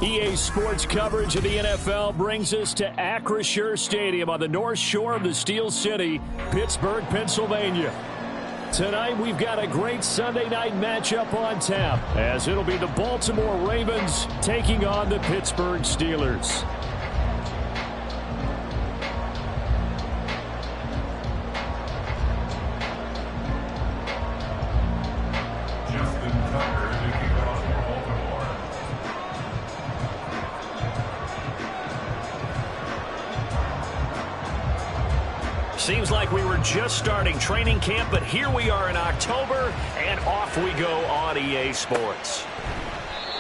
EA Sports coverage of the NFL brings us to Acrisure Stadium on the north shore of the Steel City, Pittsburgh, Pennsylvania. Tonight, we've got a great Sunday night matchup on tap, as it'll be the Baltimore Ravens taking on the Pittsburgh Steelers. Seems like we were just starting training camp, but here we are in October, and off we go on EA Sports.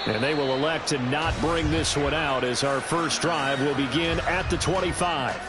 And they will elect to not bring this one out, as our first drive will begin at the 25.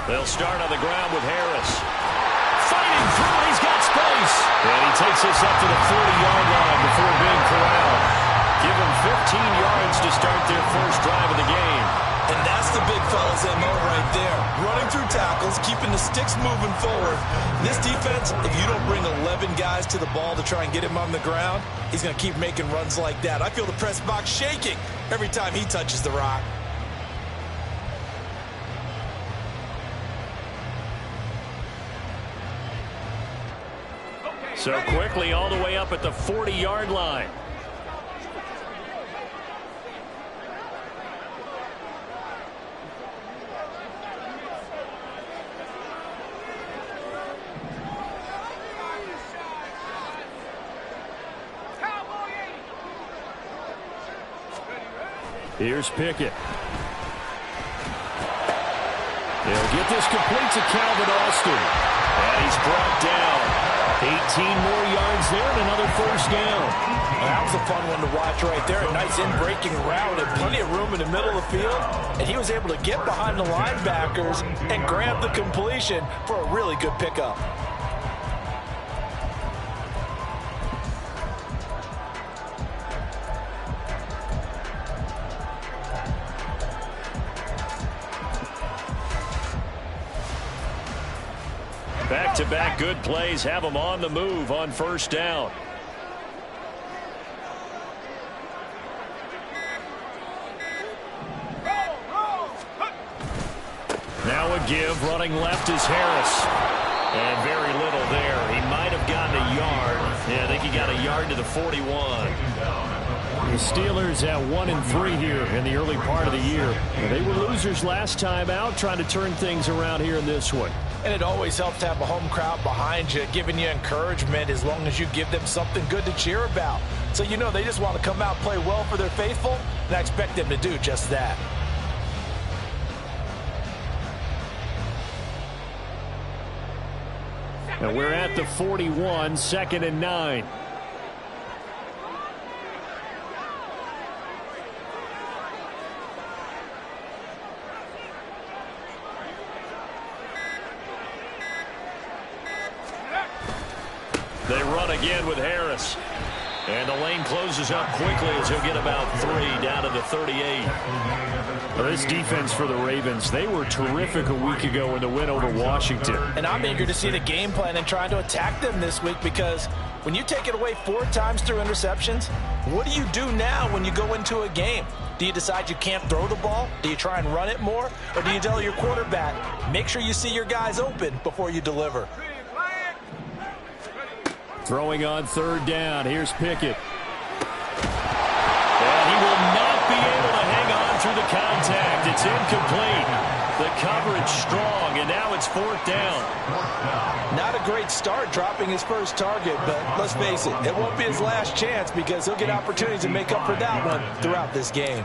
They'll start on the ground with Harris. Fighting through, he's got space. And he takes us up to the 40-yard line before being corralled. Give him 15 yards to start their first drive of the game. And that's the big fella's MO right there. Running through tackles, keeping the sticks moving forward. This defense, if you don't bring 11 guys to the ball to try and get him on the ground, he's going to keep making runs like that. I feel the press box shaking every time he touches the rock. So quickly all the way up at the 40-yard line. Here's Pickett. He'll get this complete to Calvin Austin. And he's brought down. 18 more yards there and another first down. That was a fun one to watch right there. A nice in-breaking route and plenty of room in the middle of the field. And he was able to get behind the linebackers and grab the completion for a really good pickup. Back-to-back good plays have them on the move on first down. Now a give, running left is Harris. And very little there. He might have gotten a yard. Yeah, I think he got a yard to the 41. The Steelers at 1-3 here in the early part of the year. They were losers last time out, trying to turn things around here in this one. And it always helps to have a home crowd behind you, giving you encouragement as long as you give them something good to cheer about. So you know they just want to come out and play well for their faithful, and I expect them to do just that. And we're at the 41, 2nd and 9. They run again with Harris. And the lane closes up quickly as he'll get about 3 down to the 38. Well, this defense for the Ravens, they were terrific a week ago in the win over Washington. And I'm eager to see the game plan and trying to attack them this week, because when you take it away 4 times through interceptions, what do you do now when you go into a game? Do you decide you can't throw the ball? Do you try and run it more? Or do you tell your quarterback, make sure you see your guys open before you deliver? Throwing on 3rd down. Here's Pickett. And he will not be able to hang on through the contact. It's incomplete. The coverage strong, and now it's 4th down. Not a great start dropping his first target, but let's face it, it won't be his last chance because he'll get opportunities to make up for that one throughout this game.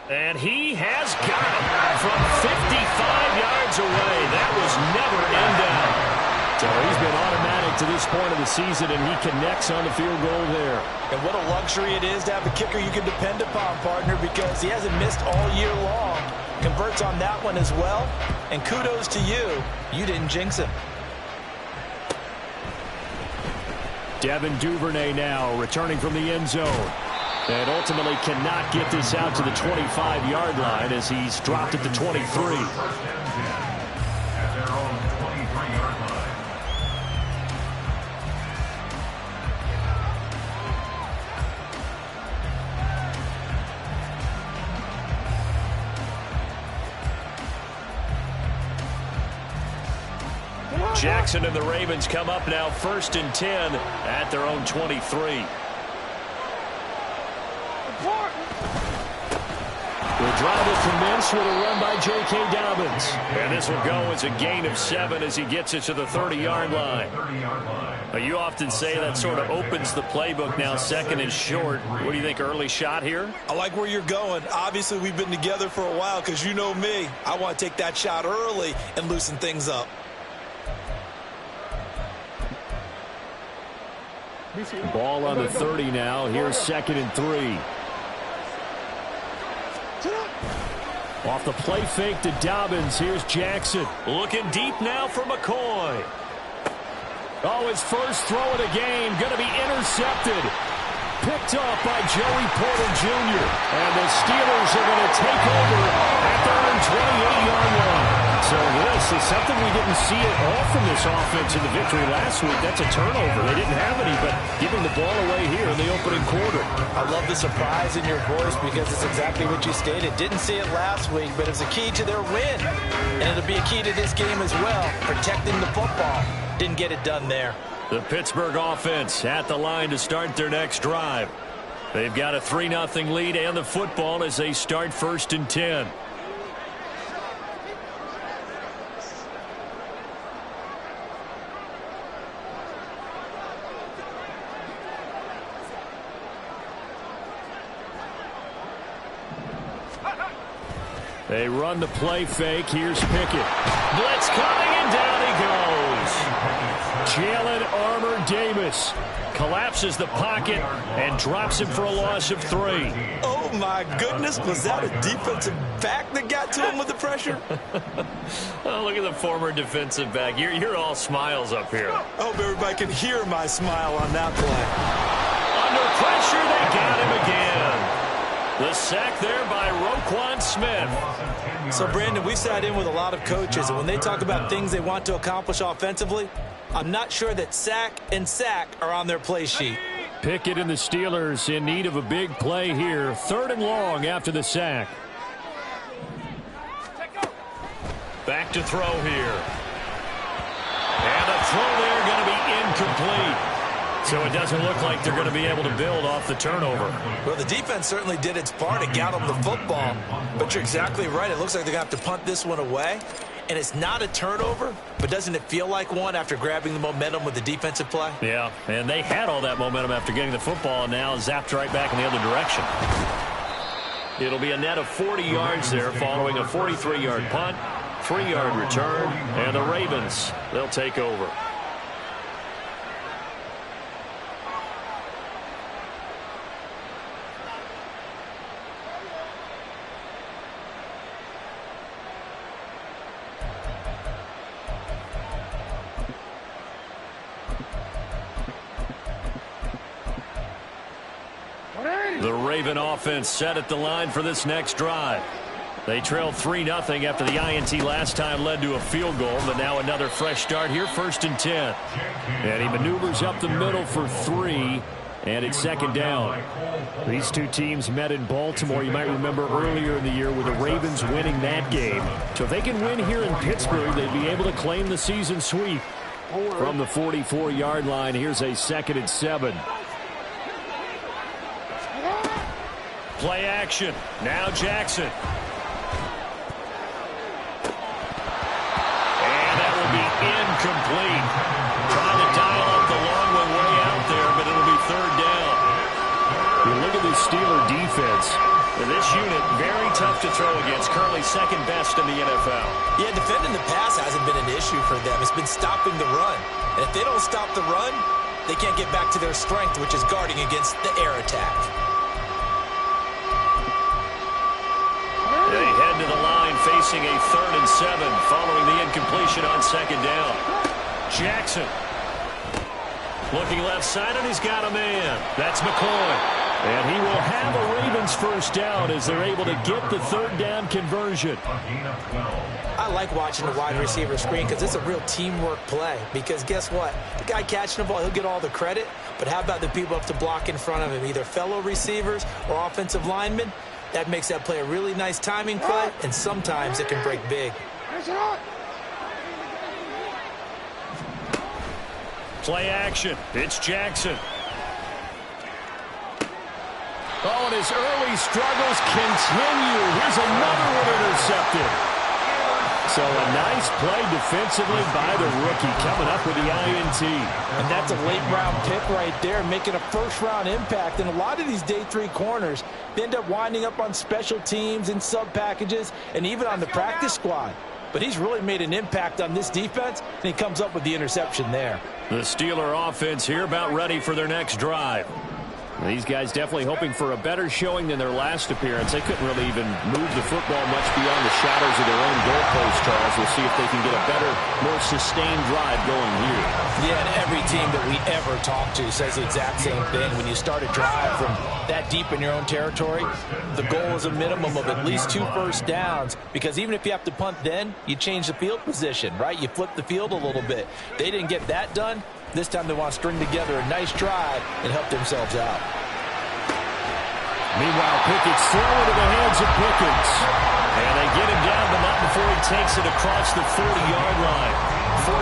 And he has got it from 55 yards away. That was never in doubt. So he's been automatic to this point of the season, and he connects on the field goal there. And what a luxury it is to have a kicker you can depend upon, partner, because he hasn't missed all year long. Converts on that one as well. And kudos to you. You didn't jinx him. Devin Duvernay now returning from the end zone. And ultimately cannot get this out to the 25-yard line as he's dropped at the 23. Jackson and the Ravens come up now 1st and 10 at their own 23. The drive will commence with a run by J.K. Dobbins. And this will go as a gain of 7 as he gets it to the 30-yard line. Now, you often say that sort of opens the playbook now, 2nd and short. What do you think, early shot here? I like where you're going. Obviously, we've been together for a while because you know me. I want to take that shot early and loosen things up. Ball on the 30 now. Here's 2nd and 3. Off the play fake to Dobbins. Here's Jackson. Looking deep now for McCoy. Oh, his first throw of the game. Going to be intercepted. Picked off by Joey Porter Jr. And the Steelers are going to take over at their own 28-yard line. So this is something we didn't see at all from this offense in the victory last week. That's a turnover. They didn't have any, but giving the ball away here in the opening quarter. I love the surprise in your voice because it's exactly what you stated. Didn't see it last week, but it's a key to their win. And it'll be a key to this game as well, protecting the football. Didn't get it done there. The Pittsburgh offense at the line to start their next drive. They've got a 3-0 lead and the football as they start 1st and 10. They run the play fake. Here's Pickett. Blitz coming, and down he goes. Jalen Armour-Davis collapses the pocket and drops him for a loss of 3. Oh, my goodness. Was that a defensive back that got to him with the pressure? Oh, look at the former defensive back. You're all smiles up here. I hope everybody can hear my smile on that play. Under pressure, they got him again. The sack there by Roquan Smith. So, Brandon, we sat in with a lot of coaches, and when they talk about things they want to accomplish offensively, I'm not sure that sack and sack are on their play sheet. Pickett and the Steelers in need of a big play here. 3rd and long after the sack. Back to throw here. And a throw there going to be incomplete. So it doesn't look like they're going to be able to build off the turnover. Well, the defense certainly did its part to get them the football. But you're exactly right. It looks like they're going to have to punt this one away. And it's not a turnover, but doesn't it feel like one after grabbing the momentum with the defensive play? Yeah, and they had all that momentum after getting the football, and now zapped right back in the other direction. It'll be a net of 40 yards there following a 43-yard punt, 3-yard return, and the Ravens, they'll take over. The Raven offense set at the line for this next drive. They trailed 3-0 after the INT last time led to a field goal, but now another fresh start here, 1st and 10. And he maneuvers up the middle for 3, and it's 2nd down. These two teams met in Baltimore, you might remember earlier in the year, with the Ravens winning that game. So if they can win here in Pittsburgh, they'd be able to claim the season sweep. From the 44-yard line, here's a 2nd and 7. Play action. Now Jackson. And that will be incomplete. Trying to dial up the long one way out there, but it'll be third down. You look at this Steeler defense. This unit, very tough to throw against. Currently second best in the NFL. Yeah, defending the pass hasn't been an issue for them. It's been stopping the run. And if they don't stop the run, they can't get back to their strength, which is guarding against the air attack. They head to the line facing a 3rd and 7 following the incompletion on second down. Jackson. Looking left side, and he's got a man. That's McCoy. And he will have a Ravens first down as they're able to get the 3rd down conversion. I like watching the wide receiver screen because it's a real teamwork play. Because guess what? The guy catching the ball, he'll get all the credit. But how about the people up to block in front of him, either fellow receivers or offensive linemen? That makes that play a really nice timing play, and sometimes it can break big. Play action. It's Jackson. Oh, and his early struggles continue. Here's another one intercepted. So a nice play defensively by the rookie coming up with the INT. And that's a late-round pick right there, making a first-round impact. And a lot of these day 3 corners end up winding up on special teams and sub-packages and even on the practice squad. But he's really made an impact on this defense, and he comes up with the interception there. The Steeler offense here about ready for their next drive. These guys definitely hoping for a better showing than their last appearance. They couldn't really even move the football much beyond the shadows of their own goalpost, Charles. We'll see if they can get a better, more sustained drive going here. Yeah, and every team that we ever talk to says the exact same thing. When you start a drive from that deep in your own territory, the goal is a minimum of at least 2 first downs, because even if you have to punt then, you change the field position, right? You flip the field a little bit. They didn't get that done. This time they want to string together a nice drive and help themselves out. Meanwhile, Pickett's thrown into the hands of Pickens. And they get him down, but not before he takes it across the 40-yard line.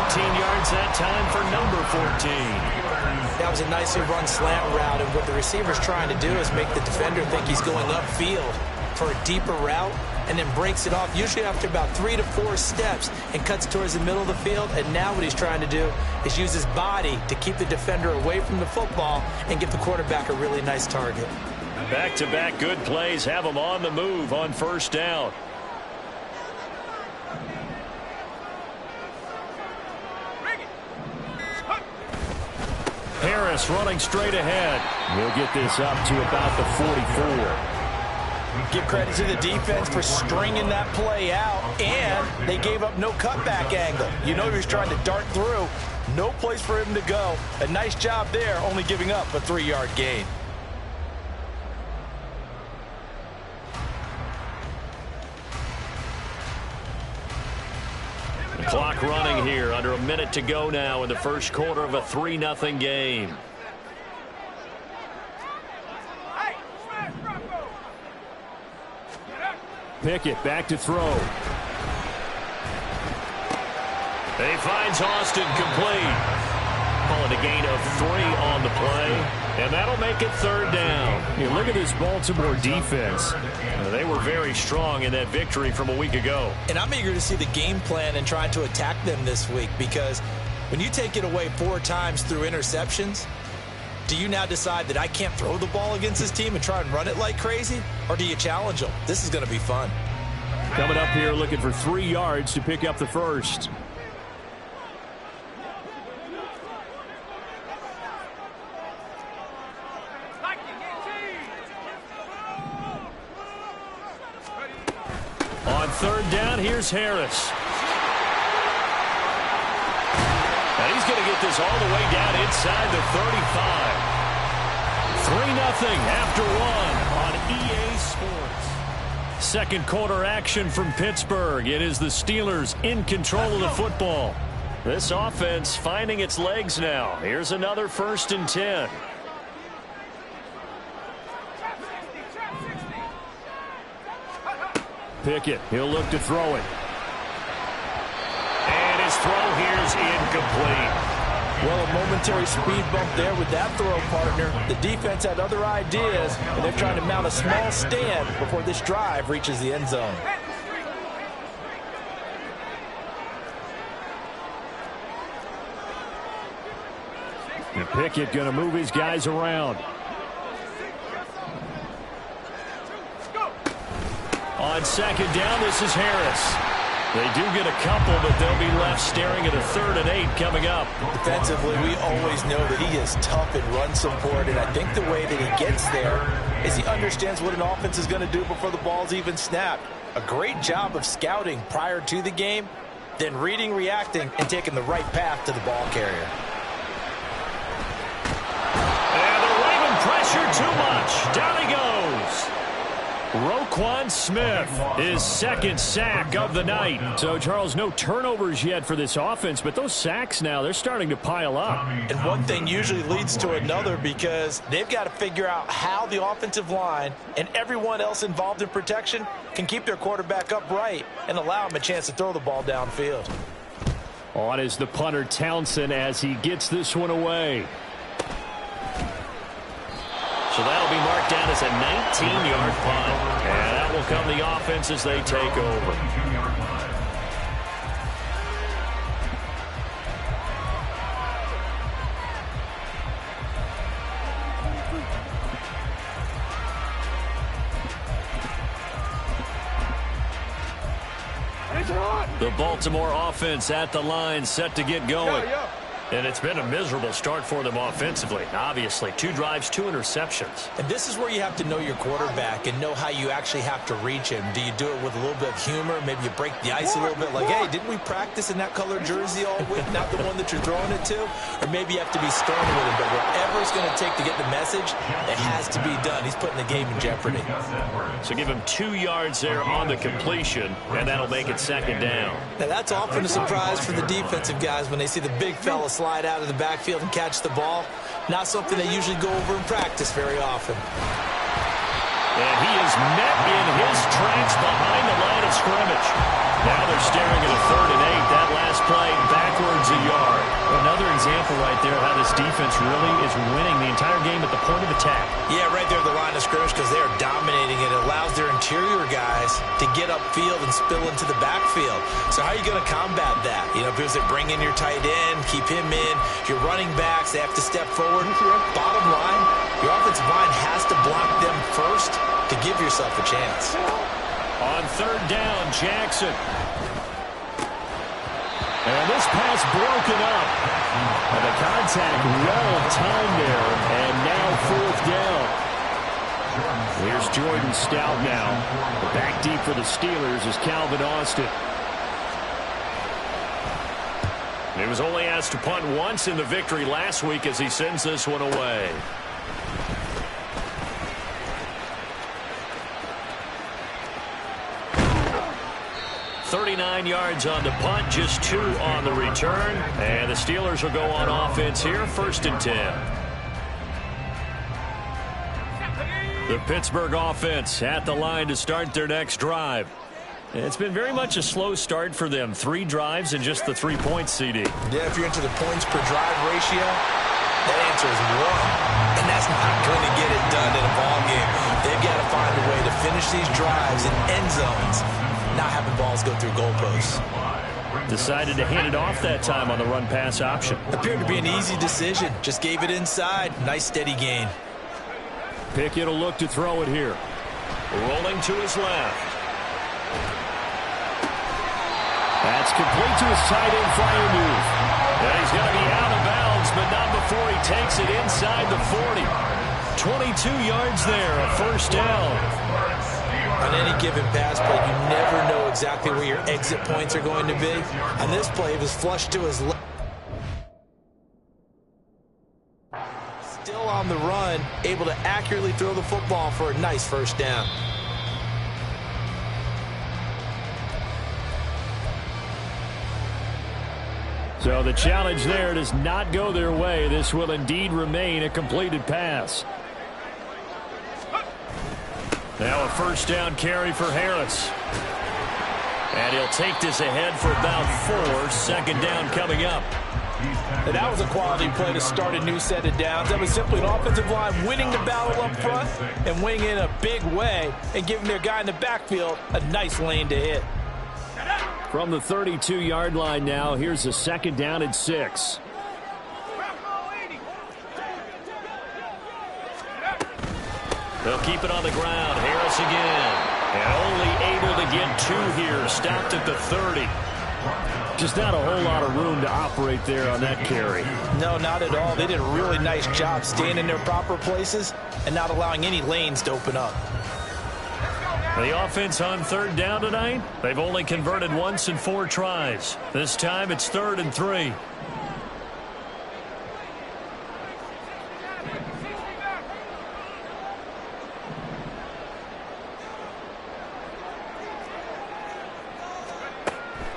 14 yards that time for number 14. That was a nicely run slant route, and what the receiver's trying to do is make the defender think he's going upfield for a deeper route, and then breaks it off, usually after about 3 to 4 steps, and cuts towards the middle of the field. And now what he's trying to do is use his body to keep the defender away from the football and give the quarterback a really nice target. Back-to-back good plays have them on the move on first down. Harris running straight ahead. He'll get this up to about the 44. Give credit to the defense for stringing that play out, and they gave up no cutback angle. You know he was trying to dart through. No place for him to go. A nice job there, only giving up a 3-yard gain. The clock running here, under a minute to go now in the first quarter of a 3-0 game. Pickett back to throw. He finds Austin complete. Call it a gain of 3 on the play, and that'll make it third down. You look at this Baltimore defense. They were very strong in that victory from a week ago. And I'm eager to see the game plan and trying to attack them this week, because when you take it away 4 times through interceptions, do you now decide that I can't throw the ball against this team and try and run it like crazy? Or do you challenge them? This is going to be fun. Coming up here looking for 3 yards to pick up the first. On third down, here's Harris. And he's going to get this all the way down inside the 35. 3-0 after 1 on EA Sports. Second quarter action from Pittsburgh. It is the Steelers in control of the football. This offense finding its legs now. Here's another 1st and 10. Pickett, he'll look to throw it. And his throw here is incomplete. Well, a momentary speed bump there with that throw, partner. The defense had other ideas, and they're trying to mount a small stand before this drive reaches the end zone. And Pickett going to move his guys around. On second down, this is Harris. They do get a couple, but they'll be left staring at a 3rd and 8 coming up. Defensively, we always know that he is tough and run support, and I think the way that he gets there is he understands what an offense is going to do before the ball's even snapped. A great job of scouting prior to the game, then reading, reacting, and taking the right path to the ball carrier. And they're waving pressure too much. Down he goes. Roquan Smith, his 2nd sack of the night. So, Charles, no turnovers yet for this offense, but those sacks now, they're starting to pile up. And one thing usually leads to another because they've got to figure out how the offensive line and everyone else involved in protection can keep their quarterback upright and allow him a chance to throw the ball downfield. On is the punter, Townsend, as he gets this one away. So that'll be marked down as a 19-yard punt. And that will come the offense as they take over. The Baltimore offense at the line, set to get going. And it's been a miserable start for them offensively. Obviously, 2 drives, 2 interceptions. And this is where you have to know your quarterback and know how you actually have to reach him. Do you do it with a little bit of humor? Maybe you break the ice a little bit like, hey, didn't we practice in that color jersey all week, not the one that you're throwing it to? Or maybe you have to be stern with him. But whatever it's going to take to get the message, it has to be done. He's putting the game in jeopardy. So give him 2 yards there on the completion, and that'll make it 2nd down. Now, that's often a surprise for the defensive guys when they see the big fella slide out of the backfield and catch the ball. Not something they usually go over in practice very often. And he is met in his tracks behind the line of scrimmage. Now they're staring at a 3rd and 8. That last play backwards a yard. Another example right there of how this defense really is winning the entire game at the point of attack. Yeah, right there at the line of scrimmage because they are dominating it. It allows their interior guys to get upfield and spill into the backfield. So how are you going to combat that? You know, because they bring in your tight end, keep him in. Your running backs, they have to step forward. Bottom line, your offensive line has to block them first to give yourself a chance. On 3rd down, Jackson. And this pass broken up. And the contact well timed there. And now 4th down. Here's Jordan Stout now. Back deep for the Steelers is Calvin Austin. He was only asked to punt once in the victory last week as he sends this one away. $39 yards on the punt, just 2 on the return. And the Steelers will go on offense here, 1st and 10. The Pittsburgh offense at the line to start their next drive. It's been very much a slow start for them. 3 drives and just the 3 points, CD. Yeah, if you're into the points per drive ratio, that answer is 1. And that's not going to get it done in a ball game. They've got to find a way to finish these drives in end zones, not having balls go through goalposts. Decided to hand it off that time on the run-pass option. Appeared to be an easy decision. Just gave it inside. Nice steady gain. Pickett will look to throw it here. Rolling to his left. That's complete to his tight end flyer move. And he's going to be out of bounds, but not before he takes it inside the 40. 22 yards there, a 1st down. On any given pass play, you never know exactly where your exit points are going to be. On this play, it was flushed to his left. Still on the run, able to accurately throw the football for a nice 1st down. So the challenge there does not go their way. This will indeed remain a completed pass. Now a 1st down carry for Harris. And he'll take this ahead for about 4. 2nd down coming up. And that was a quality play to start a new set of downs. That was simply an offensive line winning the battle up front and winning in a big way and giving their guy in the backfield a nice lane to hit. From the 32-yard line now, here's a 2nd down and 6. They'll keep it on the ground. Harris again. And only able to get 2 here. Stopped at the 30. Just not a whole lot of room to operate there on that carry. No, not at all. They did a really nice job staying in their proper places and not allowing any lanes to open up. The offense on 3rd down tonight, they've only converted once in 4 tries. This time it's 3rd and 3.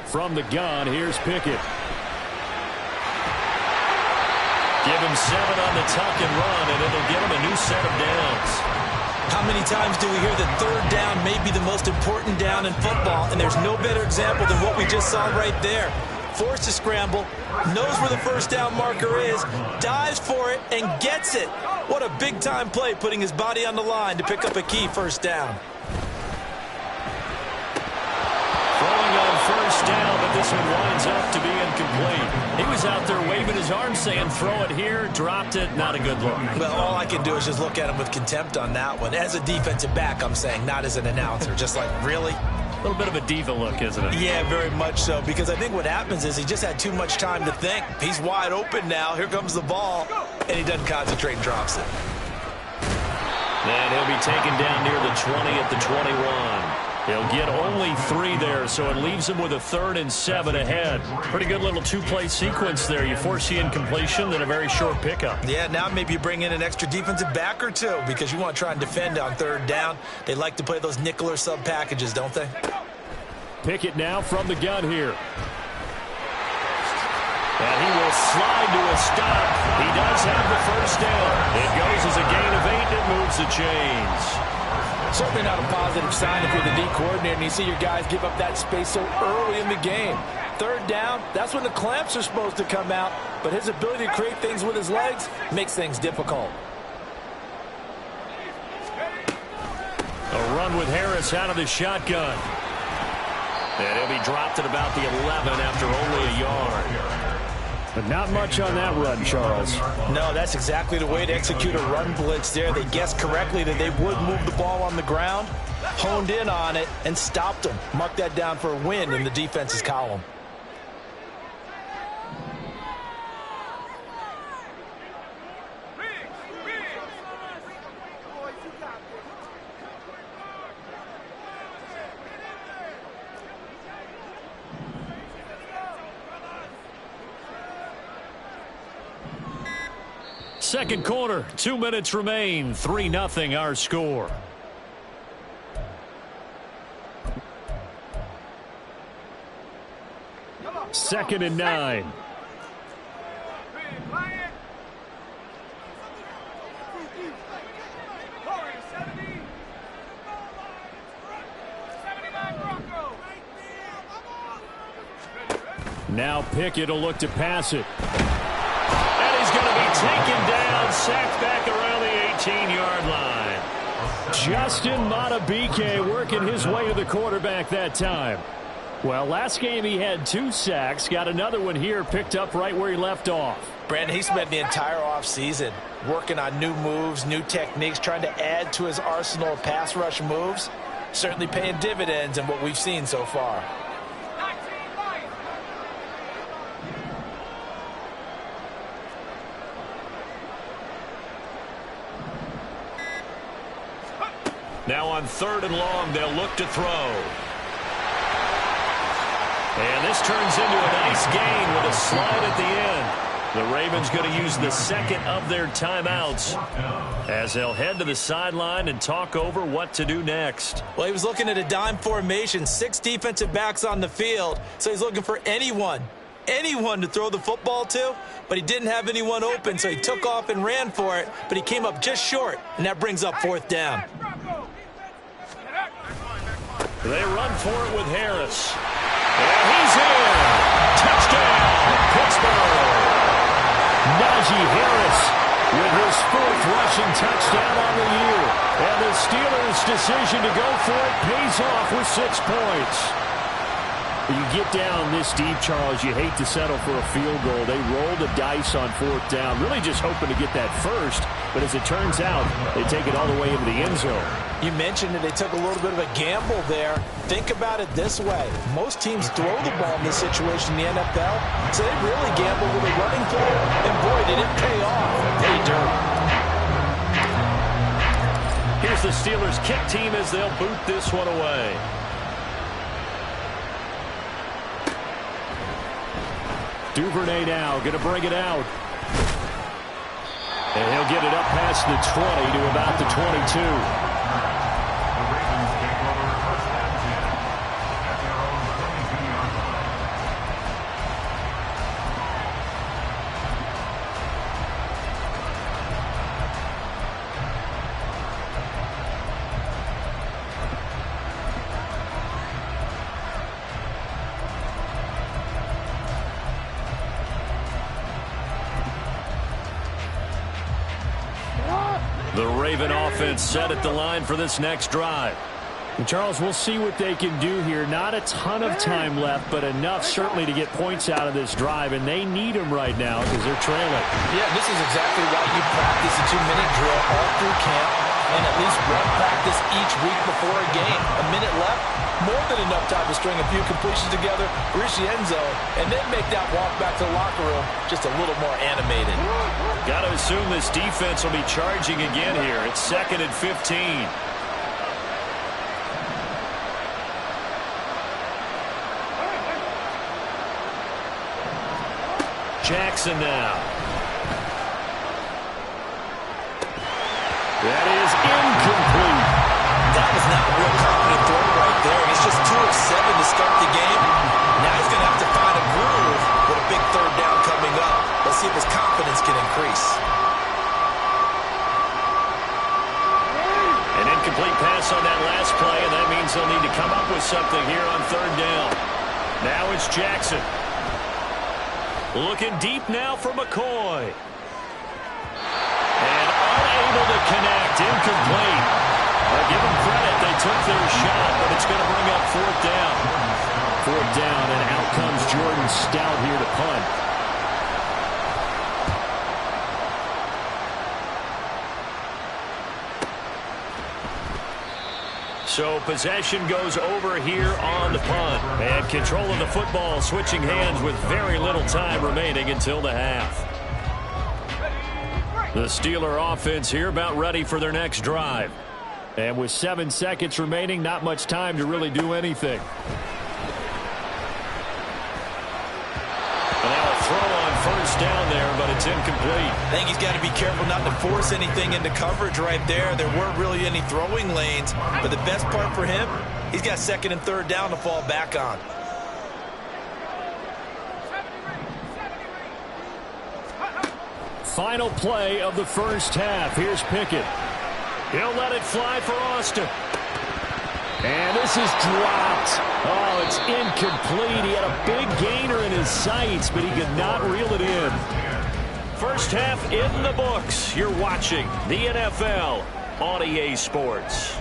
From the gun, here's Pickett. Give him 7 on the tuck and run, and it'll give him a new set of downs. How many times do we hear that 3rd down may be the most important down in football, and there's no better example than what we just saw right there. Forced to scramble, knows where the 1st down marker is, dives for it, and gets it. What a big-time play, putting his body on the line to pick up a key 1st down. Throwing on 1st down, but this one winds up to be incomplete. He was out there waving his arm saying, throw it here, dropped it, not a good look. Well, all I can do is just look at him with contempt on that one. As a defensive back, I'm saying, not as an announcer. Just like, really? A little bit of a diva look, isn't it? Yeah, very much so, because I think what happens is he just had too much time to think. He's wide open now. Here comes the ball, and he doesn't concentrate and drops it. And he'll be taken down near the 20 at the 21. He'll get only 3 there, so it leaves him with a 3rd and 7 ahead. Pretty good little 2-play sequence there. You force the incompletion, then a very short pickup. Yeah, now maybe you bring in an extra defensive back or 2 because you want to try and defend on 3rd down. They like to play those nickel or sub packages, don't they? Pickett now from the gun here. And he will slide to a stop. He does have the 1st down. It goes as a gain of 8 and it moves the chains. Certainly not a positive sign if you're the D coordinator and you see your guys give up that space so early in the game. 3rd down, that's when the clamps are supposed to come out, but his ability to create things with his legs makes things difficult. A run with Harris out of the shotgun. And he'll be dropped at about the 11 after only a yard. But not much on that run, Charles. No, that's exactly the way to execute a run blitz there. They guessed correctly that they would move the ball on the ground, honed in on it, and stopped them. Mark that down for a win in the defense's column. Second quarter, 2 minutes remain. 3-0 our score. Second and 9. Now Pickett will look to pass it. And he's going to be taken down, sacked back around the 18-yard line. Justin Madubuike working his way to the quarterback that time. Well, last game he had 2 sacks. Got another one here, picked up right where he left off. Brandon, he spent the entire offseason working on new moves, new techniques, trying to add to his arsenal of pass rush moves. Certainly paying dividends in what we've seen so far. Now on 3rd and long, they'll look to throw. And this turns into a nice gain with a slide at the end. The Ravens going to use the second of their timeouts as they'll head to the sideline and talk over what to do next. Well, he was looking at a dime formation, 6 defensive backs on the field, so he's looking for anyone to throw the football to, but he didn't have anyone open, so he took off and ran for it, but he came up just short, and that brings up 4th down. They run for it with Harris. And he's in. Touchdown, Pittsburgh. Najee Harris with his 4th rushing touchdown on the year. And the Steelers' decision to go for it pays off with 6 points. You get down this deep, Charles, you hate to settle for a field goal. They roll the dice on 4th down, really just hoping to get that first. But as it turns out, they take it all the way into the end zone. You mentioned that they took a little bit of a gamble there. Think about it this way. Most teams throw the ball in this situation in the NFL, so they really gamble with a running play. And boy, did it pay off. Pay dirt. Here's the Steelers kick team as they'll boot this one away. Duvernay now going to bring it out. And he'll get it up past the 20 to about the 22. The Raven offense set at the line for this next drive. And Charles, we'll see what they can do here. Not a ton of time left, but enough certainly to get points out of this drive, and they need them right now because they're trailing. Yeah, this is exactly why you practice a 2-minute drill all through camp and at least one practice each week before a game. A minute left, more than enough time to string a few completions together, reach the end zone, and then make that walk back to the locker room just a little more animated. Got to assume this defense will be charging again here. It's 2nd and 15. Jackson now. That is incomplete. That was not a real confident throw right there. He's just 2 of 7 to start the game. Now he's going to have to find a groove with a big 3rd down coming up. Let's see if his confidence can increase. An incomplete pass on that last play, and that means they'll need to come up with something here on 3rd down. Now it's Jackson. Looking deep now for McCoy. And unable to connect. Incomplete. Give them credit. They took their shot, but it's going to bring up 4th down. 4th down, and out comes Jordan Stout here to punt. So possession goes over here on the punt. And control of the football switching hands with very little time remaining until the half. The Steeler offense here about ready for their next drive. And with 7 seconds remaining, not much time to really do anything. And now a throw on 1st down there, but it's incomplete. I think he's got to be careful not to force anything into coverage right there. There weren't really any throwing lanes, but the best part for him, he's got 2nd and 3rd down to fall back on. Final play of the first half. Here's Pickett. He'll let it fly for Austin. And this is dropped. Oh, it's incomplete. He had a big gainer in his sights, but he could not reel it in. First half in the books. You're watching the NFL on EA Sports.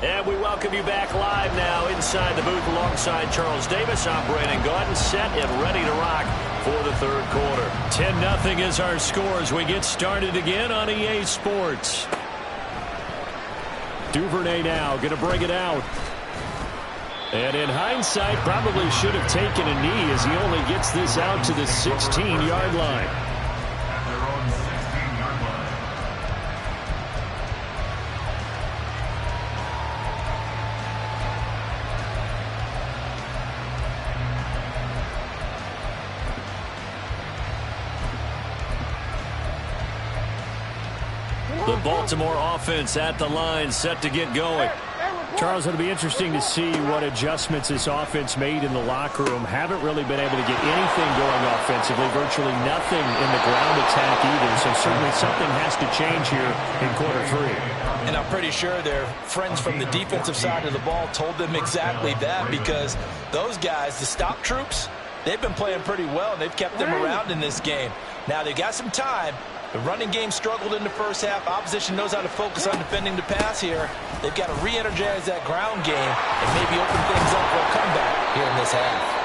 And we welcome you back live now inside the booth alongside Charles Davis. I'm Brandon Gaudin, set and ready to rock for the 3rd quarter. 10-0 is our score as we get started again on EA Sports. Duvernay now going to bring it out. And in hindsight, probably should have taken a knee as he only gets this out to the 16-yard line. The Baltimore offense at the line, set to get going. Charles, it'll be interesting to see what adjustments this offense made in the locker room. Haven't really been able to get anything going offensively, virtually nothing in the ground attack either. So certainly something has to change here in quarter 3. And I'm pretty sure their friends from the defensive side of the ball told them exactly that, because those guys, the stop troops, they've been playing pretty well, and they've kept them around in this game. Now, they've got some time. The running game struggled in the first half. Opposition knows how to focus on defending the pass here. They've got to re-energize that ground game and maybe open things up for a comeback here in this half.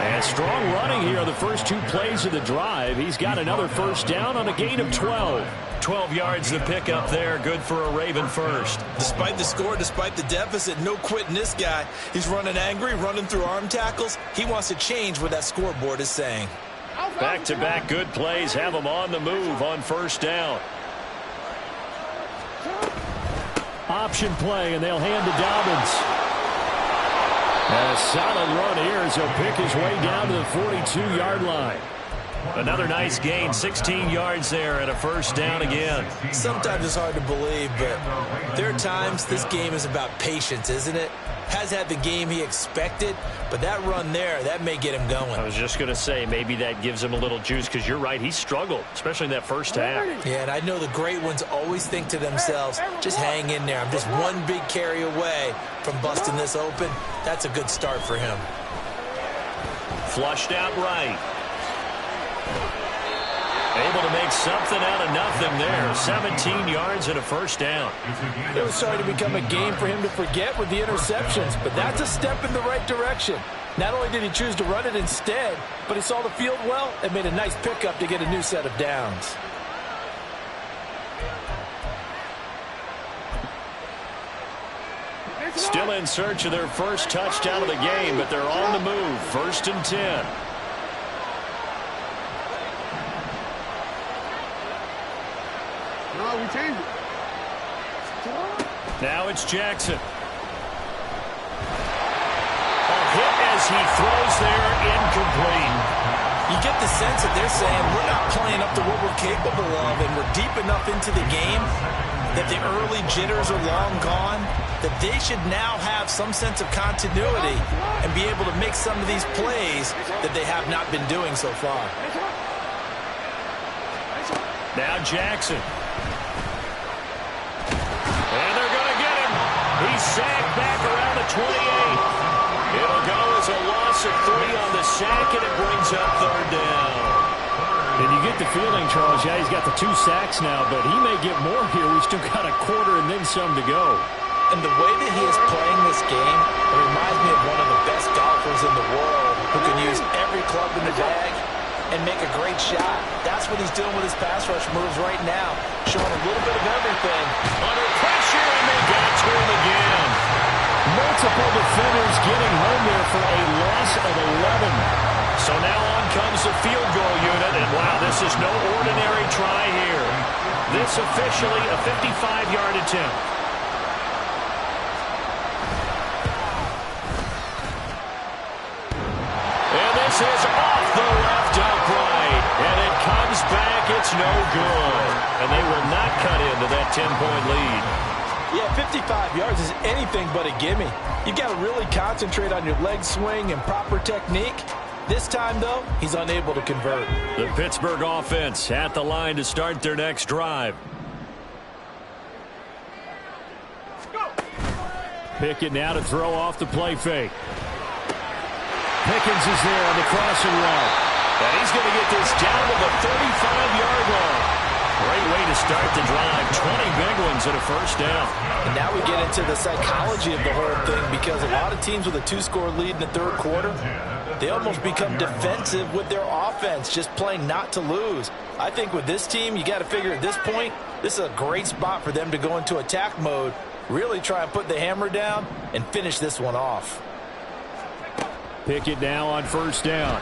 And strong running here on the first 2 plays of the drive. He's got another first down on a gain of 12. 12 yards the pickup there. Good for a Raven first. Despite the score, despite the deficit, no quitting this guy. He's running angry, running through arm tackles. He wants to change what that scoreboard is saying. Back-to-back good plays have him on the move on first down. Option play, and they'll hand to Dobbins. And a solid run here as he'll pick his way down to the 42-yard line. Another nice gain, 16 yards there, and a first down again. Sometimes it's hard to believe, but there are times this game is about patience, isn't it? Has had the game he expected, but that run there, that may get him going. I was just going to say, maybe that gives him a little juice, because you're right, he struggled, especially in that first half. Yeah, and I know the great ones always think to themselves, just hang in there. I'm just one big carry away from busting this open. That's a good start for him. Flushed out right. Able to make something out of nothing there. 17 yards and a first down. It was starting to become a game for him to forget with the interceptions, but that's a step in the right direction. Not only did he choose to run it instead, but he saw the field well and made a nice pickup to get a new set of downs. Still in search of their first touchdown of the game, but they're on the move. 1st and 10. No, we changed it. Now it's Jackson. A hit as he throws there, incomplete. You get the sense that they're saying we're not playing up to what we're capable of, and we're deep enough into the game that the early jitters are long gone, that they should now have some sense of continuity and be able to make some of these plays that they have not been doing so far. Now Jackson. And they're going to get him. He's sacked back around the 28. It'll go as a loss of 3 on the sack, and it brings up 3rd down. And you get the feeling, Charles, yeah, he's got the 2 sacks now, but he may get more here. We've still got a quarter and then some to go. And the way that he is playing this game, it reminds me of one of the best golfers in the world who can use every club in the bag and make a great shot. That's what he's doing with his pass rush moves right now, showing a little bit of everything. Under pressure, and they got to him again. Multiple defenders getting home there for a loss of 11. So now on comes the field goal unit, and wow, this is no ordinary try here. This officially a 55-yard attempt. And this is off the left upright, and it comes back. It's no good, and they will not cut into that 10-point lead. Yeah, 55 yards is anything but a gimme. You've got to really concentrate on your leg swing and proper technique. This time, though, he's unable to convert. The Pittsburgh offense at the line to start their next drive. Pickett now to throw off the play fake. Pickens is there on the crossing route. And he's going to get this down to the 35-yard line. Great way to start the drive. 20 big ones and a first down. And now we get into the psychology of the whole thing, because a lot of teams with a 2-score lead in the 3rd quarter, they almost become defensive with their offense, just playing not to lose. I think with this team, you got to figure at this point, this is a great spot for them to go into attack mode, really try and put the hammer down and finish this one off. Pickett now on first down.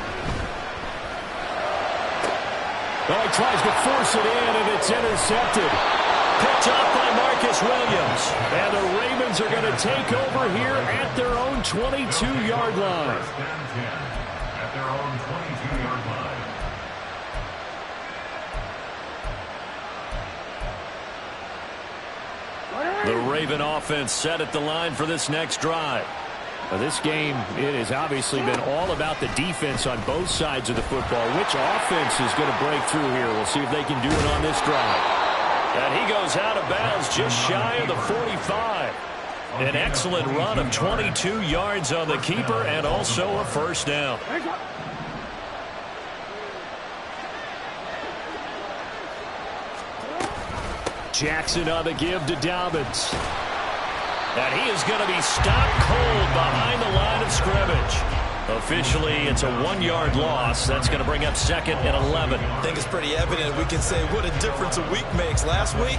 Oh, he tries to force it in, and it's intercepted. Picked up by Marcus Williams. And the Ravens are going to take over here at their own 22-yard line. At their own 22-yard line. The Raven offense set at the line for this next drive. Well, this game, it has obviously been all about the defense on both sides of the football. Which offense is going to break through here? We'll see if they can do it on this drive. And he goes out of bounds just shy of the 45. An excellent run of 22 yards on the keeper and also a first down. Jackson on the give to Dobbins. And he is going to be stopped cold behind the line of scrimmage. Officially, it's a 1-yard loss. That's going to bring up 2nd and 11. I think it's pretty evident. We can say what a difference a week makes. Last week,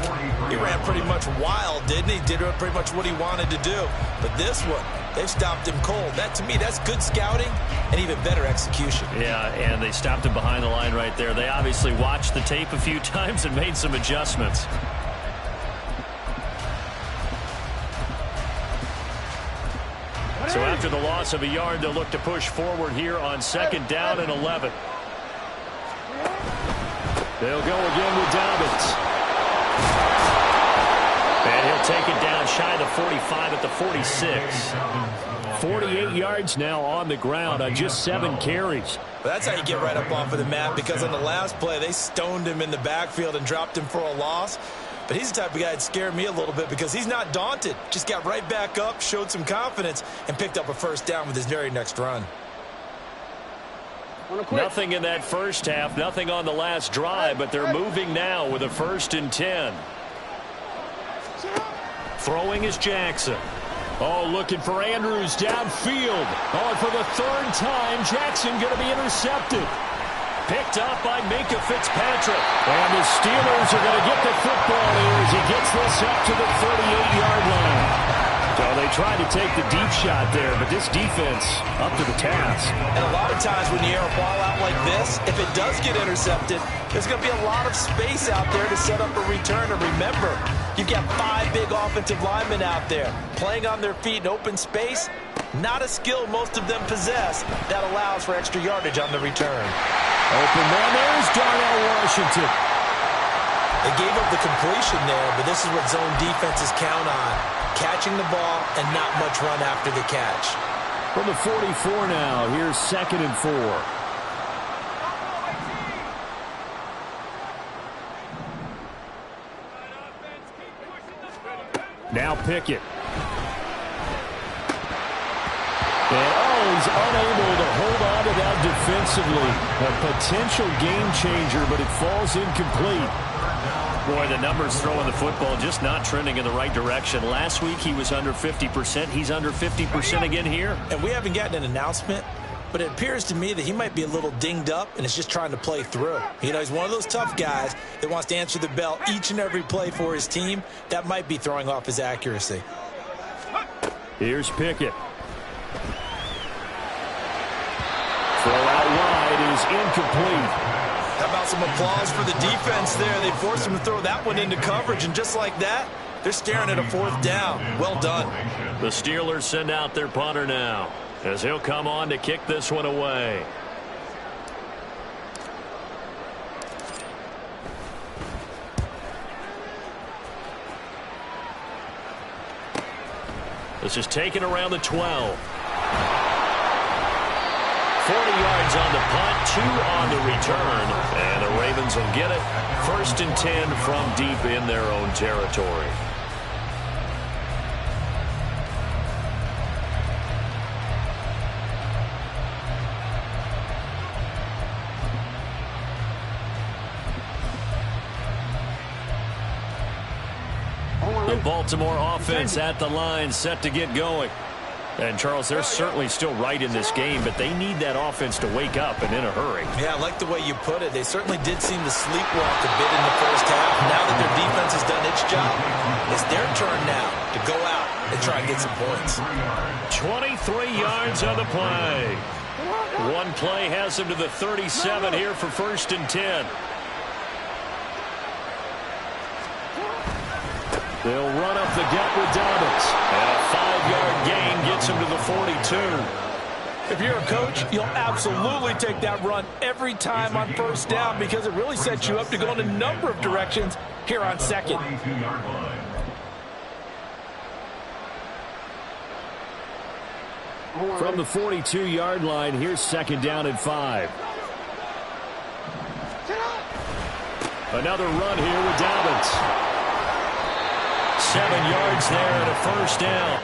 he ran pretty much wild, didn't he? Did pretty much what he wanted to do. But this one, they've stopped him cold. That, to me, that's good scouting and even better execution. Yeah, and they stopped him behind the line right there. They obviously watched the tape a few times and made some adjustments. So after the loss of a yard, they'll look to push forward here on 2nd down and 11. They'll go again with Dobbins. And he'll take it down shy of the 45 at the 46. 48 yards now on the ground on just 7 carries. But that's how you get right up off of the mat, because on the last play, they stoned him in the backfield and dropped him for a loss. But he's the type of guy that scared me a little bit because he's not daunted. Just got right back up, showed some confidence, and picked up a 1st down with his very next run. Nothing in that first half, nothing on the last drive, but they're moving now with a 1st and 10. Throwing is Jackson. Oh, looking for Andrews downfield. Oh, for the 3rd time, Jackson going to be intercepted. Picked up by Minkah Fitzpatrick. And the Steelers are going to get the football here as he gets this up to the 38-yard line. So they tried to take the deep shot there, but this defense up to the task. And a lot of times when you air a ball out like this, if it does get intercepted, there's going to be a lot of space out there to set up a return. And remember, you've got 5 big offensive linemen out there playing on their feet in open space. Not a skill most of them possess that allows for extra yardage on the return. Open man, there's Darnell Washington. They gave up the completion there, but this is what zone defenses count on. Catching the ball and not much run after the catch. From the 44 now, here's 2nd and 4. Now Pickett. And, he's unable to hold on to that defensively. A potential game changer, but it falls incomplete. Boy, the numbers throwing the football just not trending in the right direction. Last week he was under 50%. He's under 50% again here. And we haven't gotten an announcement, but it appears to me that he might be a little dinged up and is just trying to play through. You know, he's one of those tough guys that wants to answer the bell each and every play for his team. That might be throwing off his accuracy. Here's Pickett. Throw out wide is incomplete. How about some applause for the defense there? They forced him to throw that one into coverage, and just like that, they're staring at a 4th down. Well done. The Steelers send out their punter now, as he'll come on to kick this one away. This is taken around the 12. 40 yards on the punt, 2 on the return, and the Ravens will get it. 1st and 10 from deep in their own territory. The Baltimore offense at the line, set to get going. And, Charles, they're certainly still right in this game, but they need that offense to wake up and in a hurry. Yeah, I like the way you put it. They certainly did seem to sleepwalk a bit in the first half. Now that their defense has done its job, it's their turn now to go out and try and get some points. 23 yards on the play. One play has them to the 37 here for 1st and 10. They'll run up the gut with Dobbins. And a 5-yard gain gets him to the 42. If you're a coach, you'll absolutely take that run every time on 1st down because it really sets you up to go in a number of directions here on 2nd. From the 42-yard line, here's 2nd down and 5. Another run here with Dobbins. 7 yards there and a 1st down.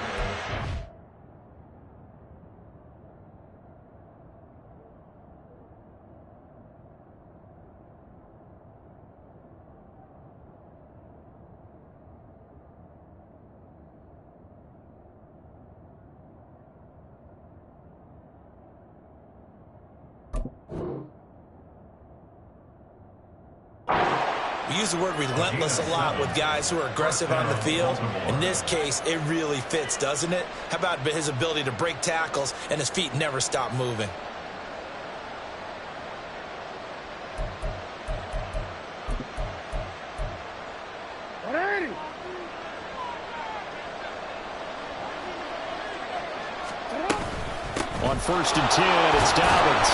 We use the word relentless a lot with guys who are aggressive on the field. In this case, it really fits, doesn't it? How about his ability to break tackles and his feet never stop moving? On 1st and 10, it's Dobbins.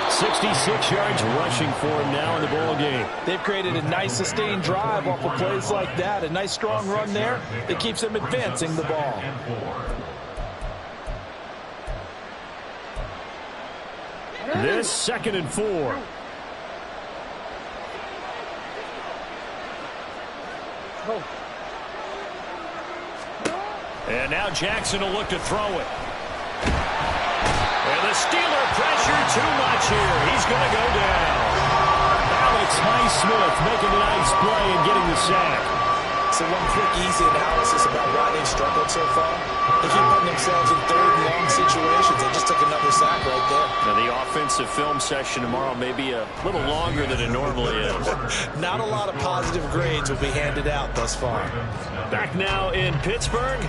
66 yards rushing for him now in the ball game. They've created a nice sustained drive off of plays like that. A nice strong run there that keeps them advancing the ball. This 2nd and 4. And now Jackson will look to throw it. And the Steeler pressure too much here. He's going to go down. Alex Highsmith making a nice play and getting the sack. So one quick, easy analysis about why they've struggled so far. They keep putting themselves in 3rd and long situations. They just took another sack right there. Now the offensive film session tomorrow may be a little longer than it normally is. Not a lot of positive grades will be handed out thus far. Back now in Pittsburgh.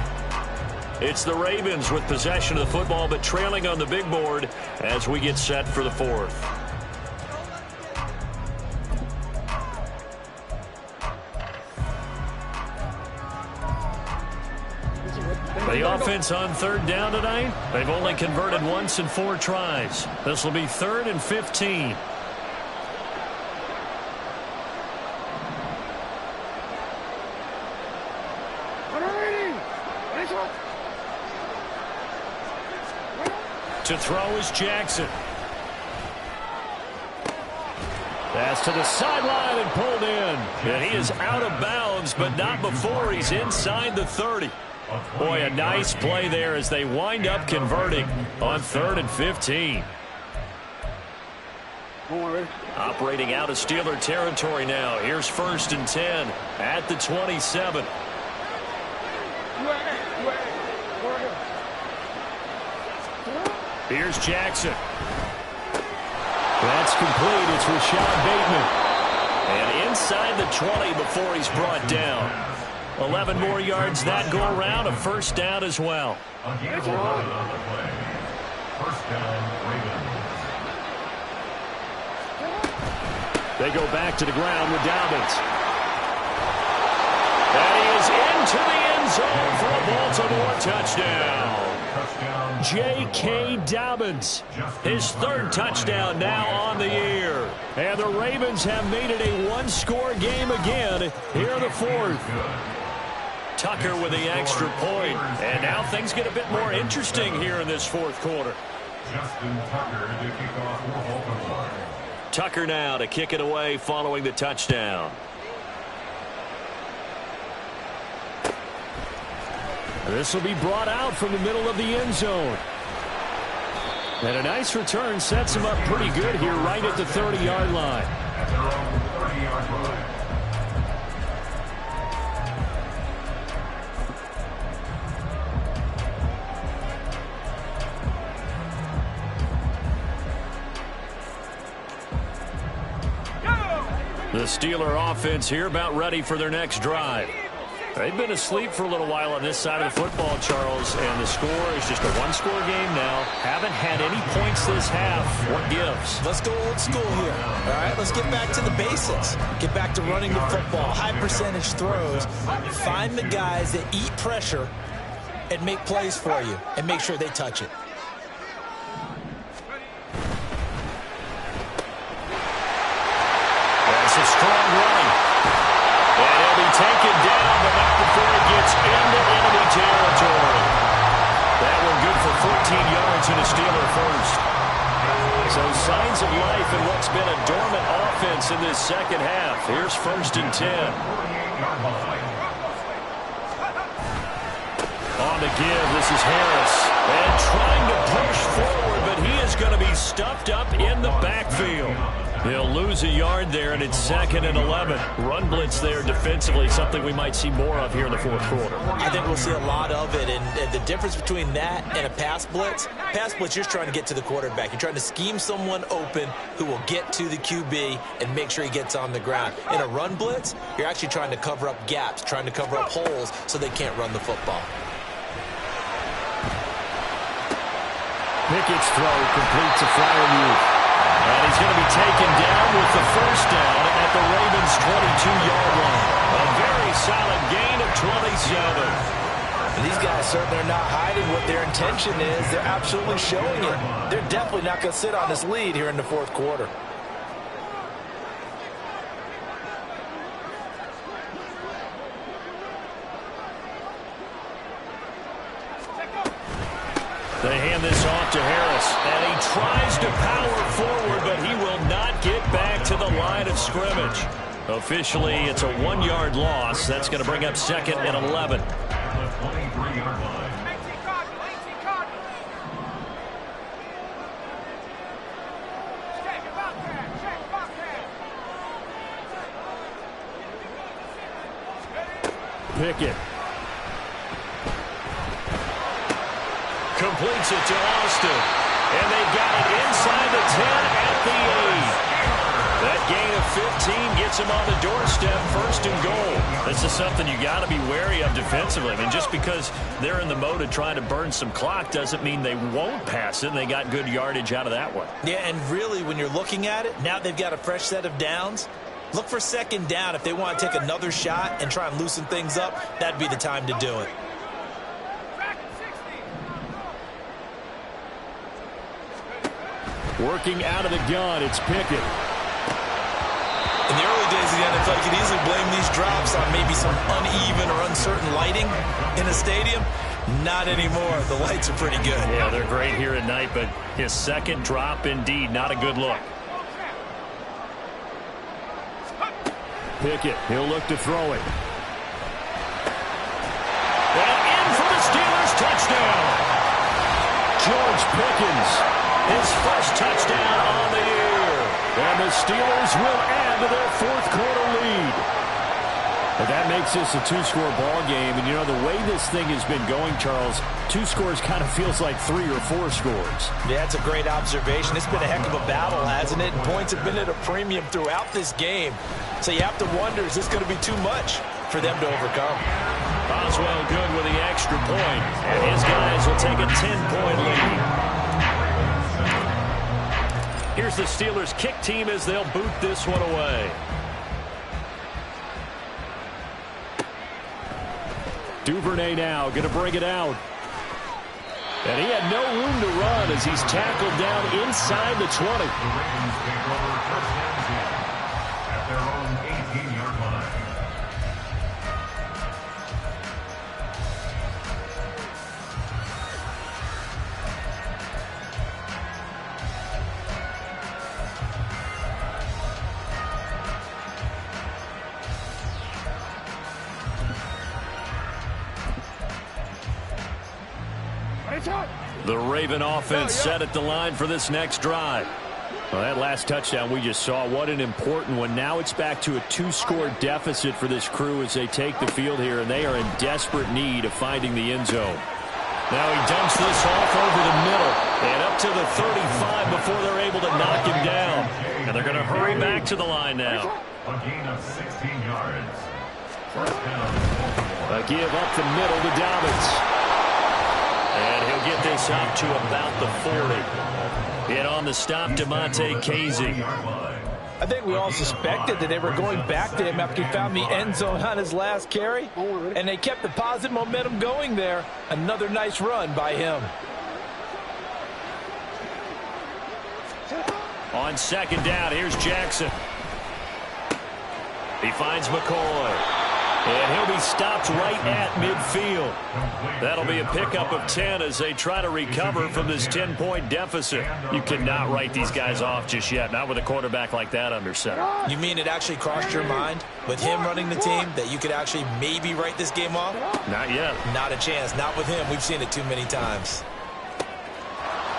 It's the Ravens with possession of the football, but trailing on the big board as we get set for the 4th. The offense on 3rd down tonight, they've only converted once in 4 tries. This will be 3rd and 15. To throw is Jackson. Pass to the sideline and pulled in. And he is out of bounds, but not before he's inside the 30. Boy, a nice play there as they wind up converting on 3rd and 15. Operating out of Steeler territory now. Here's 1st and 10 at the 27. Here's Jackson. That's complete. It's Rashad Bateman. And inside the 20 before he's brought down. 11 more yards that go around. A 1st down as well. First down, Ravens. They go back to the ground with Dobbins. And he is into the end zone for a Baltimore touchdown. J.K. Dobbins, his 3rd touchdown now on the year. And the Ravens have made it a 1-score game again here in the 4th. Tucker with the extra point. And now things get a bit more interesting here in this 4th quarter. Justin Tucker to kick off for Baltimore. Tucker now to kick it away following the touchdown. This will be brought out from the middle of the end zone. And a nice return sets him up pretty good here right at the 30-yard line. At their own 30-yard line. The Steeler offense here about ready for their next drive. They've been asleep for a little while on this side of the football, Charles, and the score is just a 1-score game now. Haven't had any points this half. What gives? Let's go old school here. All right, let's get back to the basics. Get back to running the football, high percentage throws. Find the guys that eat pressure and make plays for you and make sure they touch it. That's a strong run. And he'll be taken down, but not before he gets into enemy territory. That one good for 14 yards and a Steeler 1st. So signs of life in what's been a dormant offense in this second half. Here's 1st and 10. On the give, this is Harris. And trying to push forward, but he is going to be stuffed up in the backfield. He'll lose a yard there, and it's 2nd and 11. Run blitz there defensively, something we might see more of here in the fourth quarter. I think we'll see a lot of it, and the difference between that and a pass blitz, you're just trying to get to the quarterback. You're trying to scheme someone open who will get to the QB and make sure he gets on the ground. In a run blitz, you're actually trying to cover up gaps, trying to cover up holes so they can't run the football. Pickett's throw completes a Freiermuth. And he's going to be taken down with the first down at the Ravens' 22-yard line. A very solid gain of 27. And these guys certainly are not hiding what their intention is. They're absolutely showing it. They're definitely not going to sit on this lead here in the fourth quarter. They hand this off to Harris, and he tries to power forward, but he will not get back to the line of scrimmage. Officially, it's a 1-yard loss. That's going to bring up 2nd and 11. Pickett. Completes it to Austin. And they've got it inside the 10 at the 8. That gain of 15 gets him on the doorstep, 1st and goal. This is something you got to be wary of defensively. I mean, just because they're in the mode of trying to burn some clock doesn't mean they won't pass it. And they got good yardage out of that one. Yeah, and really, when you're looking at it, now they've got a fresh set of downs. Look for 2nd down. If they want to take another shot and try and loosen things up, that'd be the time to do it. Working out of the gun, it's Pickett. In the early days of the NFL, you could easily blame these drops on maybe some uneven or uncertain lighting in a stadium. Not anymore. The lights are pretty good. Yeah, they're great here at night, but his 2nd drop, indeed, not a good look. Pickett, he'll look to throw it. And in for the Steelers, touchdown. George Pickens, his first touchdown on the year. And the Steelers will add to their fourth quarter lead. But that makes this a 2-score ball game. And, you know, the way this thing has been going, Charles, 2 scores kind of feels like 3 or 4 scores. Yeah, that's a great observation. It's been a heck of a battle, hasn't it? And points have been at a premium throughout this game. So you have to wonder, is this going to be too much for them to overcome? Boswell good with the extra point. And his guys will take a 10-point lead. Here's the Steelers kick team as they'll boot this one away. Duvernay now going to bring it out. And he had no room to run as he's tackled down inside the 20. At their own 18-yard line. The Raven offense set at the line for this next drive. Well, that last touchdown we just saw, what an important one. Now it's back to a 2-score deficit for this crew as they take the field here, and they are in desperate need of finding the end zone. Now he dumps this off over the middle and up to the 35 before they're able to knock him down. And they're going to hurry back to the line now. A gain of 16 yards. First down. A give up the middle to Dobbins. And he'll get this up to about the 40. And on the stop, DeMonte Casey. I think we all suspected that they were going back to him after he found the end zone on his last carry. And they kept the positive momentum going there. Another nice run by him. On 2nd down, here's Jackson. He finds McCoy. And he'll be stopped right at midfield. That'll be a pickup of 10 as they try to recover from this 10-point deficit. You cannot write these guys off just yet, not with a quarterback like that under center. You mean it actually crossed your mind with him running the team that you could actually maybe write this game off? Not yet. Not a chance. Not with him. We've seen it too many times.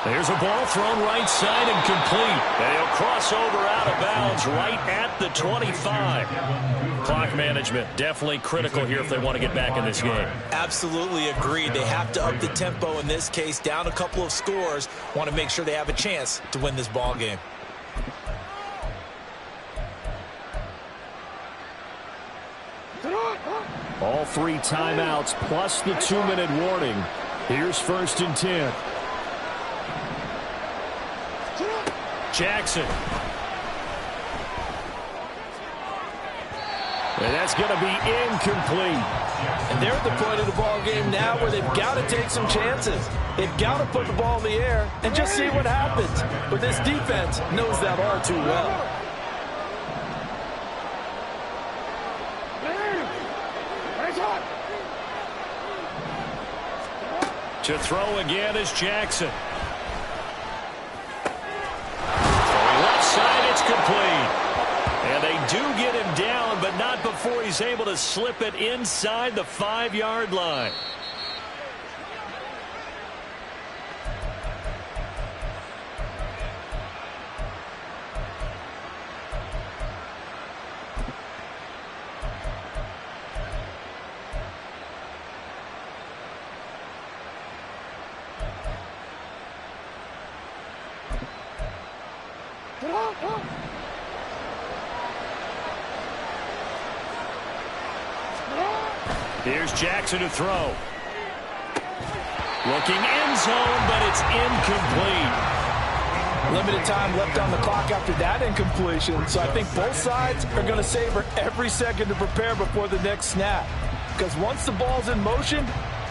There's a ball thrown right side and complete. And he'll cross over out of bounds right at the 25. Clock management definitely critical here if they want to get back in this game. Absolutely agreed. They have to up the tempo in this case, down a couple of scores. Want to make sure they have a chance to win this ball game. All 3 timeouts plus the 2-minute warning. Here's 1st and 10. Jackson. And that's going to be incomplete. And they're at the point of the ball game now where they've got to take some chances. They've got to put the ball in the air and just see what happens. But this defense knows that all too well. To throw again is Jackson. Side, it's complete. And they do get him down, but not before he's able to slip it inside the 5-yard line. Here's Jackson to throw. Looking end zone, but it's incomplete. Limited time left on the clock after that incompletion, so I think both sides are going to savor every second to prepare before the next snap. Because once the ball's in motion,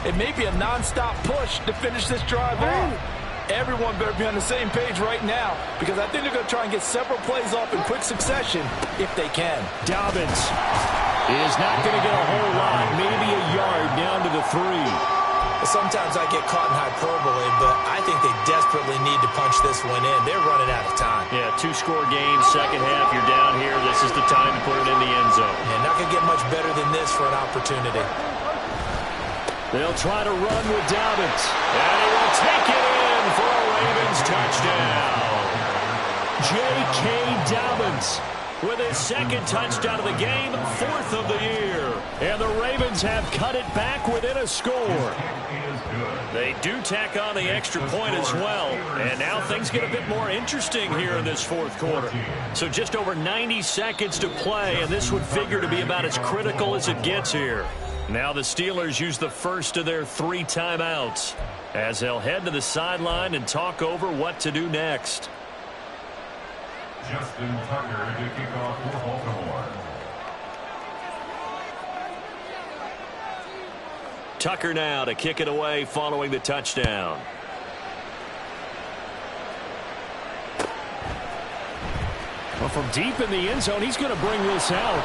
it may be a non-stop push to finish this drive off. Everyone better be on the same page right now, because I think they're going to try and get several plays off in quick succession if they can. Dobbins is not going to get a whole lot, maybe a yard down to the 3. Sometimes I get caught in hyperbole, but I think they desperately need to punch this one in. They're running out of time. Yeah, 2-score game, second half, you're down here. This is the time to put it in the end zone. Yeah, not going to get much better than this for an opportunity. They'll try to run with Dobbins. And he will take it in for a Ravens touchdown. J.K. Dobbins with his 2nd touchdown of the game, 4th of the year. And the Ravens have cut it back within a score. They do tack on the extra point as well. And now things get a bit more interesting here in this 4th quarter. So just over 90 seconds to play, and this would figure to be about as critical as it gets here. Now the Steelers use the first of their 3 timeouts as they'll head to the sideline and talk over what to do next. Justin Tucker to kick off for Baltimore. Tucker now to kick it away following the touchdown. Well, from deep in the end zone, he's going to bring this out.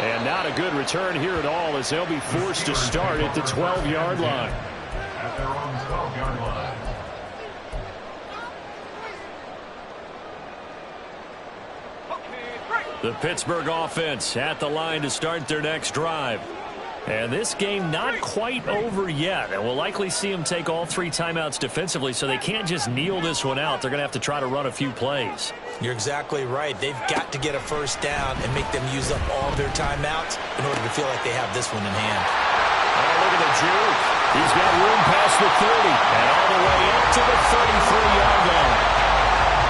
And not a good return here at all as they'll be forced to start at the 12-yard line. At their own 12-yard line. The Pittsburgh offense at the line to start their next drive. And this game not quite over yet. And we'll likely see them take all 3 timeouts defensively, so they can't just kneel this one out. They're going to have to try to run a few plays. You're exactly right. They've got to get a first down and make them use up all their timeouts in order to feel like they have this one in hand. Oh, look at the juke. He's got room past the 30 and all the way up to the 33-yard line.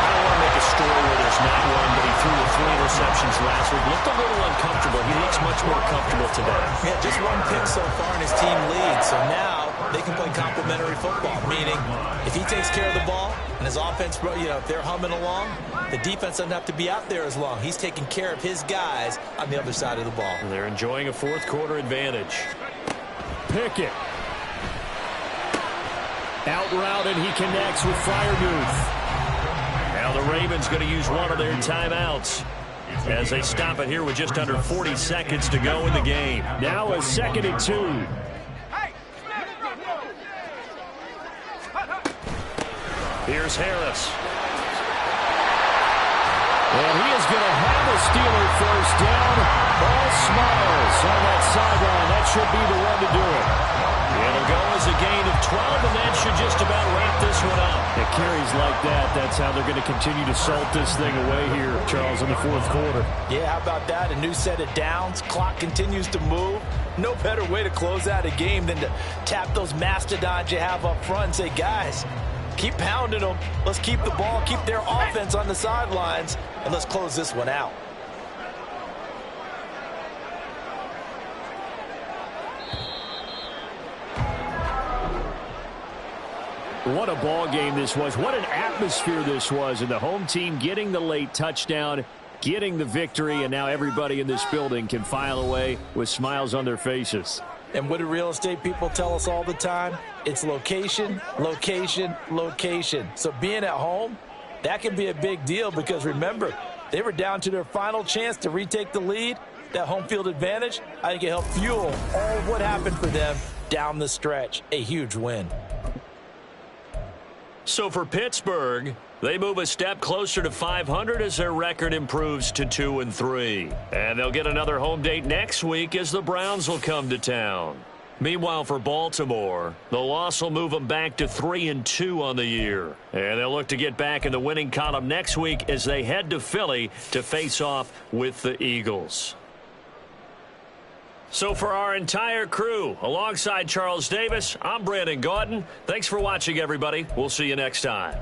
I don't want to make a story where there's not one, but he threw 3 interceptions last week. Looked a little uncomfortable. He looks much more comfortable today. Yeah, just 1 pick so far and his team leads. So now they can play complementary football, meaning if he takes care of the ball and his offense, if they're humming along, the defense doesn't have to be out there as long. He's taking care of his guys on the other side of the ball. And they're enjoying a 4th quarter advantage. Pickett. Out route, and he connects with Freiermuth. Now the Ravens going to use one of their timeouts as they stop it here with just under 40 seconds to go in the game. Now a 2nd and 2. Here's Harris. And he is going to have a Steeler first down. All smiles on that sideline. That should be the one to do it. It'll go as a gain of 12, and that should just about wrap this one up. It carries like that. That's how they're going to continue to salt this thing away here, Charles, in the fourth quarter. Yeah, how about that? A new set of downs. Clock continues to move. No better way to close out a game than to tap those mastodons you have up front and say, guys, keep pounding them. Let's keep the ball, keep their offense on the sidelines, and let's close this one out. What a ball game this was. What an atmosphere this was. And the home team getting the late touchdown, getting the victory, and now everybody in this building can file away with smiles on their faces. And what do real estate people tell us all the time? It's location, location, location. So being at home, that can be a big deal because, remember, they were down to their final chance to retake the lead. That home field advantage, I think it helped fuel all of what happened for them down the stretch. A huge win. So for Pittsburgh, they move a step closer to 500 as their record improves to 2-3. And they'll get another home date next week as the Browns will come to town. Meanwhile, for Baltimore, the loss will move them back to 3-2 on the year. And they'll look to get back in the winning column next week as they head to Philly to face off with the Eagles. So for our entire crew, alongside Charles Davis, I'm Brandon Gaudin. Thanks for watching, everybody. We'll see you next time.